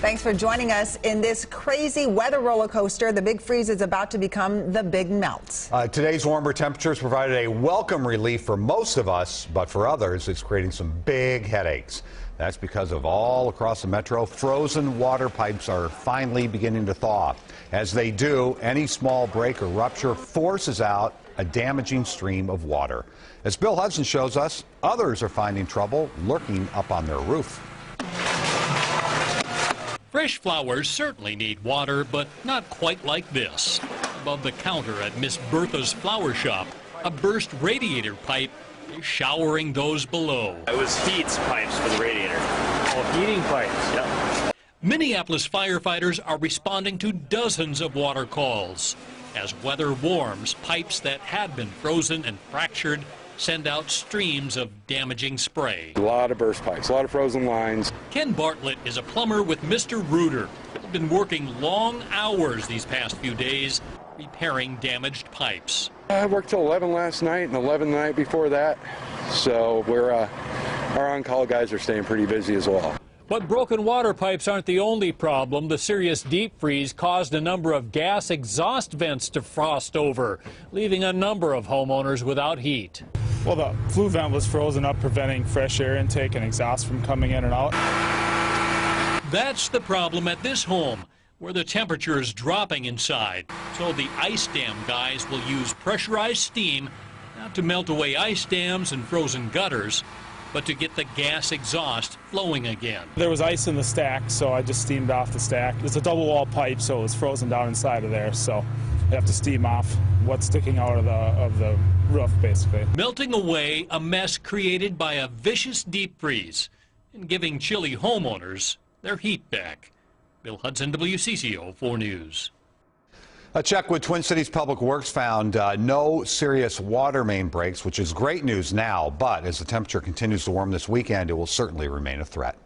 Thanks for joining us in this crazy weather roller coaster. The big freeze is about to become the big melt. Today's warmer temperatures provided a welcome relief for most of us, but for others, it's creating some big headaches. That's because of all across the metro, frozen water pipes are finally beginning to thaw. As they do, any small break or rupture forces out a damaging stream of water. As Bill Hudson shows us, others are finding trouble lurking up on their roof. Fresh flowers certainly need water, but not quite like this. Above the counter at Miss Bertha's flower shop, a burst radiator pipe is showering those below. It was heat pipes for the radiator. Oh, heating pipes. Yep. Minneapolis firefighters are responding to dozens of water calls. As weather warms, pipes that had been frozen and fractured send out streams of damaging spray. A lot of burst pipes, a lot of frozen lines. Ken Bartlett is a plumber with Mr. Reuter. He's been working long hours these past few days repairing damaged pipes. I worked till 11 last night and 11 the night before that, so our on-call guys are staying pretty busy as well. But broken water pipes aren't the only problem. The serious deep freeze caused a number of gas exhaust vents to frost over, leaving a number of homeowners without heat. Well, the flue vent was frozen up, preventing fresh air intake and exhaust from coming in and out. That's the problem at this home, where the temperature is dropping inside. So the ice dam guys will use pressurized steam, not to melt away ice dams and frozen gutters, but to get the gas exhaust flowing again. There was ice in the stack, so I just steamed off the stack. It's a double wall pipe, so it's frozen down inside of there, so you have to steam off what's sticking out of the roof, basically. Melting away a mess created by a vicious deep freeze and giving chilly homeowners their heat back. Bill Hudson, WCCO 4 News. A check with Twin Cities Public Works found no serious water main breaks, which is great news now, but as the temperature continues to warm this weekend, it will certainly remain a threat.